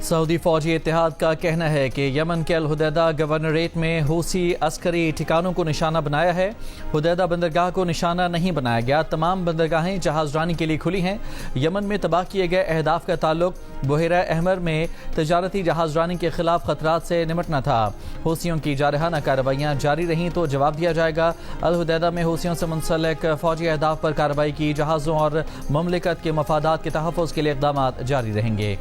سعودی فوجی اتحاد کا کہنا ہے کہ یمن کے الحدیدہ گورنریٹ میں حوثی عسکری ٹھکانوں کو نشانہ بنایا ہے۔ حدیدہ بندرگاہ کو نشانہ نہیں بنایا گیا۔ تمام بندرگاہیں جہاز رانی کے لیے کھلی ہیں۔ یمن میں تباہ کیے گئے اہداف کا تعلق بحیرہ احمر میں تجارتی جہاز رانی کے خلاف خطرات سے نمٹنا تھا۔ حوثیوں کی جارحانہ کارروائیاں جاری رہیں تو جواب دیا جائے گا۔ الحدیدہ میں حوثیوں سے منسلک فوجی اہداف پر کارروائی کی، جہازوں اور مملکت کے مفادات کے تحفظ کے لیے اقدامات جاری رہیں گے۔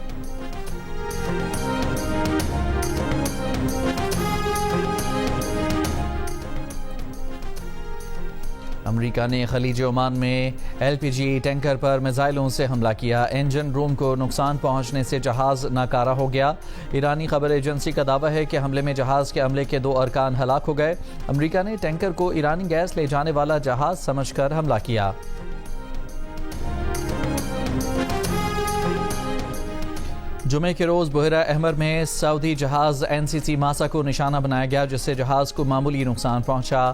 امریکہ نے خلیج عمان میں ایل پی جی ٹینکر پر میزائلوں سے حملہ کیا۔ انجن روم کو نقصان پہنچنے سے جہاز ناکارہ ہو گیا۔ ایرانی خبر ایجنسی کا دعویٰ ہے کہ حملے میں جہاز کے عملے کے 2 ارکان ہلاک ہو گئے۔ امریکہ نے ٹینکر کو ایرانی گیس لے جانے والا جہاز سمجھ کر حملہ کیا۔ جمعے کے روز بحیرہ احمر میں سعودی جہاز NCC ماسا کو نشانہ بنایا گیا، جس سے جہاز کو معمولی نقصان پہنچا۔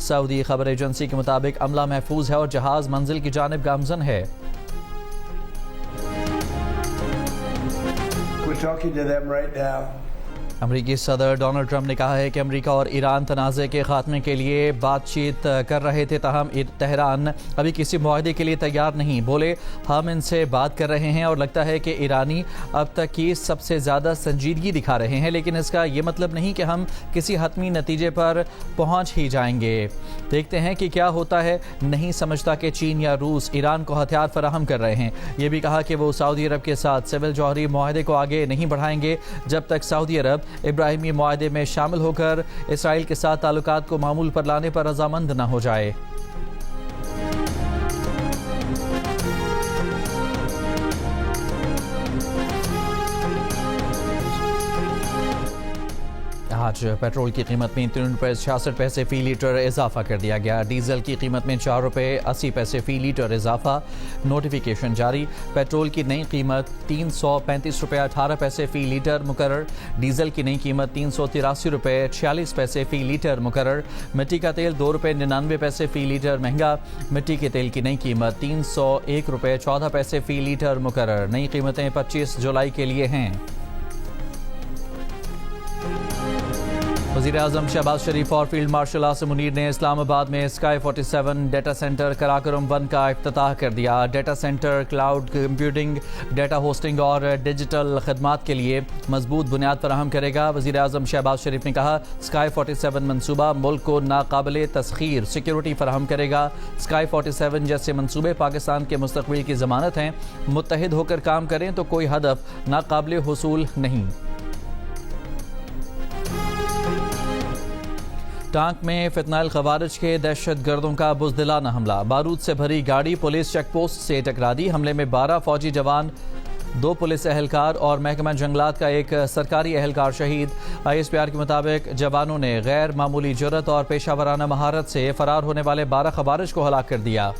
سعودی خبر ایجنسی کے مطابق عملہ محفوظ ہے اور جہاز منزل کی جانب گامزن ہے۔ امریکی صدر ڈونلڈ ٹرمپ نے کہا ہے کہ امریکہ اور ایران تنازع کے خاتمے کے لیے بات چیت کر رہے تھے، تاہم تہران ابھی کسی معاہدے کے لیے تیار نہیں۔ بولے، ہم ان سے بات کر رہے ہیں اور لگتا ہے کہ ایرانی اب تک کی سب سے زیادہ سنجیدگی دکھا رہے ہیں، لیکن اس کا یہ مطلب نہیں کہ ہم کسی حتمی نتیجے پر پہنچ ہی جائیں گے۔ دیکھتے ہیں کہ کیا ہوتا ہے۔ نہیں سمجھتا کہ چین یا روس ایران کو ہتھیار فراہم کر رہے ہیں۔ یہ بھی کہا کہ وہ سعودی عرب کے ساتھ سول جوہری معاہدے کو آگے نہیں بڑھائیں گے جب تک سعودی عرب ابراہیمی معاہدے میں شامل ہو کر اسرائیل کے ساتھ تعلقات کو معمول پر لانے پر رضامند نہ ہو جائے۔ آج پیٹرول کی قیمت میں 3 روپے 66 پیسے فی لیٹر اضافہ کر دیا گیا۔ ڈیزل کی قیمت میں 4 روپے 80 پیسے فی لیٹر اضافہ۔ نوٹیفیکیشن جاری۔ پیٹرول کی نئی قیمت 335 روپے 18 پیسے فی لیٹر مقرر۔ ڈیزل کی نئی قیمت 383 روپے 46 پیسے فی لیٹر مقرر۔ مٹی کا تیل 2 روپے 99 پیسے فی لیٹر مہنگا۔ مٹی کے تیل کی نئی قیمت 301 روپے 14 پیسے فی لیٹر مقرر۔ نئی قیمتیں 25 جولائی کے لیے ہیں۔ وزیراعظم شہباز شریف اور فیلڈ مارشل عاصم منیر نے اسلام آباد میں اسکائی 47 ڈیٹا سینٹر قراقرم 1 کا افتتاح کر دیا۔ Data centre cloud computing, data hosting اور ڈیجیٹل خدمات کے لیے مضبوط بنیاد فراہم کرے گا۔ وزیراعظم شہباز شریف نے کہا، اسکائی 47 منصوبہ ملک کو ناقابل تسخیر سیکیورٹی فراہم کرے گا۔ اسکائی 47 جیسے منصوبے پاکستان کے مستقبل کی ضمانت ہیں۔ متحد ہو کر کام کریں تو کوئی ہدف ناقابل حصول نہیں۔ ٹانک میں فتنہ خوارج کے دہشت گردوں کا بزدلانہ حملہ۔ بارود سے بھری گاڑی پولیس چیک پوسٹ سے ٹکرا دی۔ حملے میں 12 فوجی جوان، 2 پولیس اہلکار اور محکمہ جنگلات کا ایک سرکاری اہلکار شہید۔ ISPR کے مطابق جوانوں نے غیر معمولی جرأت اور پیشہ ورانہ مہارت سے فرار ہونے والے 12 خوارج کو ہلاک کر دیا۔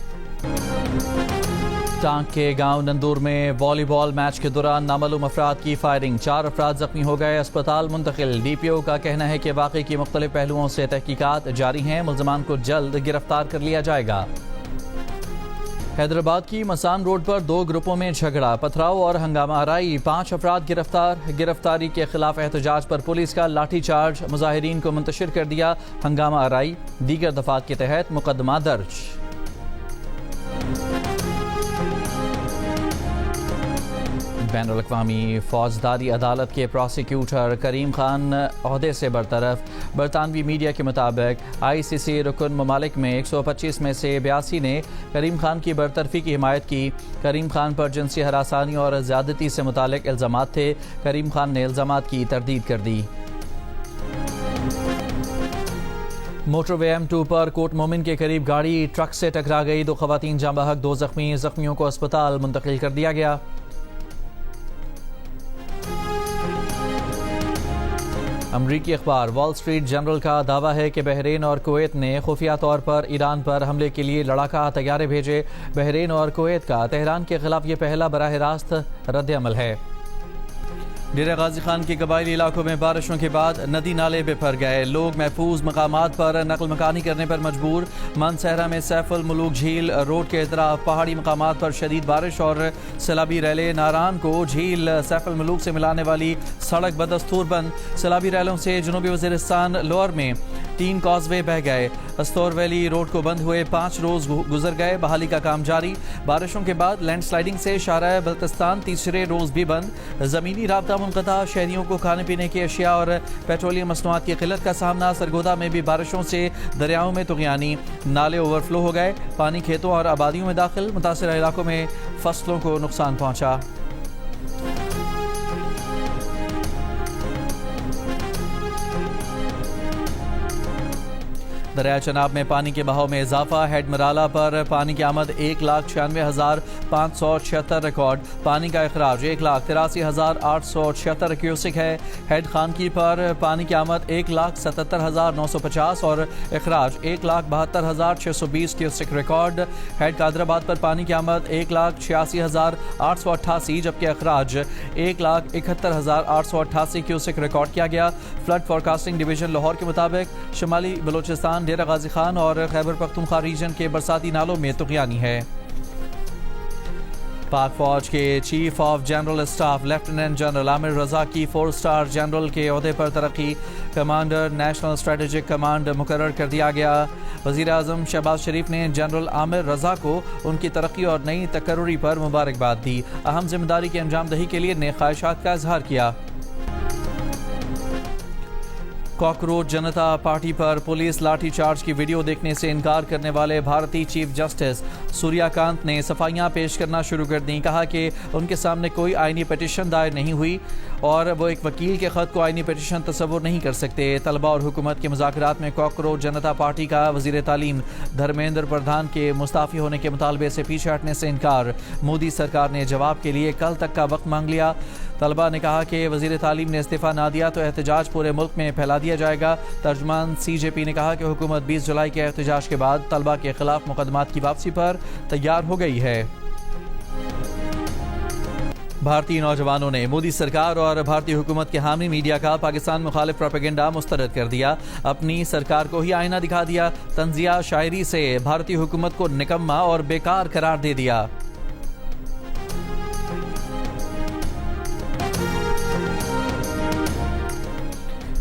ٹانک کے گاؤں نندور میں والی بال میچ کے دوران نامعلوم افراد کی فائرنگ، 4 افراد زخمی ہو گئے، اسپتال منتقل۔ DPO کا کہنا ہے کہ واقعے کی مختلف پہلوؤں سے تحقیقات جاری ہیں، ملزمان کو جلد گرفتار کر لیا جائے گا۔ حیدرآباد کی مسان روڈ پر 2 گروپوں میں جھگڑا، پتھراؤ اور ہنگامہ آرائی، 5 افراد گرفتار۔ گرفتاری کے خلاف احتجاج پر پولیس کا لاٹھی چارج، مظاہرین کو منتشر کر دیا۔ ہنگامہ آرائی، دیگر دفعات کے تحت مقدمہ درج۔ بین الاقوامی فوجداری عدالت کے پراسیکیوٹر کریم خان عہدے سے برطرف۔ برطانوی میڈیا کے مطابق ICC رکن ممالک میں 125 میں سے 82 نے کریم خان کی برطرفی کی حمایت کی۔ کریم خان پر جنسی ہراسانی اور زیادتی سے متعلق الزامات تھے۔ کریم خان نے الزامات کی تردید کر دی۔ موٹر وے M2 پر کوٹ مومن کے قریب گاڑی ٹرک سے ٹکرا گئی، 2 خواتین جاں بحق، 2 زخمی۔ زخمیوں کو اسپتال منتقل کر دیا گیا۔ امریکی اخبار وال اسٹریٹ جرنل کا دعویٰ ہے کہ بحرین اور کویت نے خفیہ طور پر ایران پر حملے کے لیے لڑاکا طیارے بھیجے۔ بحرین اور کویت کا تہران کے خلاف یہ پہلا براہ راست رد عمل ہے۔ ڈیرہ غازی خان کے قبائلی علاقوں میں بارشوں کے بعد ندی نالے بفر گئے، لوگ محفوظ مقامات پر نقل مکانی کرنے پر مجبور۔ من صحرا میں سیف الملوک جھیل روڈ کے اطراف پہاڑی مقامات پر شدید بارش اور سیلابی ریلیں، ناران کو جھیل سیف الملوک سے ملانے والی سڑک بدستور بند۔ سیلابی ریلوں سے جنوبی وزیرستان لور میں 3 کازوے بہہ گئے۔ استور ویلی روڈ کو بند ہوئے 5 روز گزر گئے، بحالی کا کام جاری۔ بارشوں کے بعد لینڈ سلائیڈنگ سے شاہراہ بلتستان تیسرے روز بھی بند۔ زمینی رابطہ منقطع، شہریوں کو کھانے پینے کی اشیاء اور پیٹرولیم مصنوعات کی قلت کا سامنا۔ سرگودا میں بھی بارشوں سے دریاؤں میں طغیانی، نالے اوور فلو ہو گئے، پانی کھیتوں اور آبادیوں میں داخل، متاثرہ علاقوں میں فصلوں کو نقصان پہنچا۔ دریائے چناب میں پانی کے بہاؤ میں اضافہ، ہیڈ مرالہ پر پانی کی آمد 1,96,576 ریکارڈ، پانی کا اخراج 1,83,876 کیوسک ہے۔ ہیڈ خانکی پر پانی کی آمد 1,77,950 اور اخراج 1,72,620 کیوسک ریکارڈ۔ ہیڈ قادرآباد پر پانی کی آمد 1,86,888 جبکہ اخراج 1,71,888 کیوسک ریکارڈ کیا گیا۔ فلڈ فورکاسٹنگ ڈویژن لاہور کے مطابق شمالی بلوچستان، ڈیرہ غازی خان اور خیبر پختونخوا ریجن کے برساتی نالوں میں طغیانی ہے۔ پاک فوج کے chief of general staff lieutenant general Aamir Raza کی 4 اسٹار جنرل کے عہدے پر ترقی، کمانڈر نیشنل اسٹریٹجک کمانڈ مقرر کر دیا گیا۔ وزیر اعظم شہباز شریف نے جنرل عامر رضا کو ان کی ترقی اور نئی تقرری پر مبارکباد دی، اہم ذمہ داری کی انجام دہی کے لیے نیک خواہشات کا اظہار کیا۔ کاکروچ جنتا پارٹی پر پولیس لاٹھی چارج کی ویڈیو دیکھنے سے انکار کرنے والے بھارتی چیف جسٹس سوریا کانت نے صفائیاں پیش کرنا شروع کر دیں، کہا کہ ان کے سامنے کوئی آئینی پٹیشن دائر نہیں ہوئی اور وہ ایک وکیل کے خط کو آئینی پٹیشن تصور نہیں کر سکتے۔ طلبہ اور حکومت کے مذاکرات میں کاکروچ جنتا پارٹی کا وزیر تعلیم دھرمیندر پردھان کے مستعفی ہونے کے مطالبے سے پیچھے ہٹنے سے انکار۔ مودی سرکار نے جواب کے لیے کل تک کا وقت مانگ لیا۔ طلبہ نے کہا کہ وزیر تعلیم نے استعفیٰ نہ دیا تو احتجاج پورے ملک میں پھیلا دیا جائے گا۔ ترجمان سی جے پی نے کہا کہ حکومت 20 جولائی کے احتجاج کے بعد طلبہ کے خلاف مقدمات کی واپسی پر تیار ہو گئی ہے۔ بھارتی نوجوانوں نے مودی سرکار اور بھارتی حکومت کے حامی میڈیا کا پاکستان مخالف پروپیگنڈا مسترد کر دیا، اپنی سرکار کو ہی آئینہ دکھا دیا، طنزیہ شاعری سے بھارتی حکومت کو نکما اور بیکار قرار دے دیا۔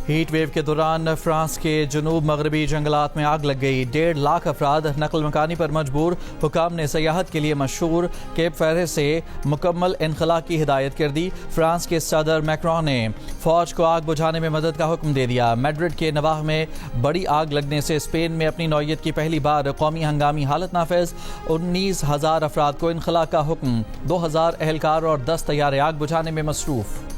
ہیٹ ویو کے دوران فرانس کے جنوب مغربی جنگلات میں آگ لگ گئی، 1.5 لاکھ افراد نقل مکانی پر مجبور۔ حکام نے سیاحت کے لیے مشہور کیپ فیرے سے مکمل انخلاء کی ہدایت کر دی۔ فرانس کے صدر میکرون نے فوج کو آگ بجھانے میں مدد کا حکم دے دیا۔ میڈرڈ کے نواح میں بڑی آگ لگنے سے اسپین میں اپنی نوعیت کی پہلی بار قومی ہنگامی حالت نافذ، 19,000 افراد کو انخلاء کا حکم، 2,000 اہلکار اور 10 طیارے آگ بجھانے میں مصروف۔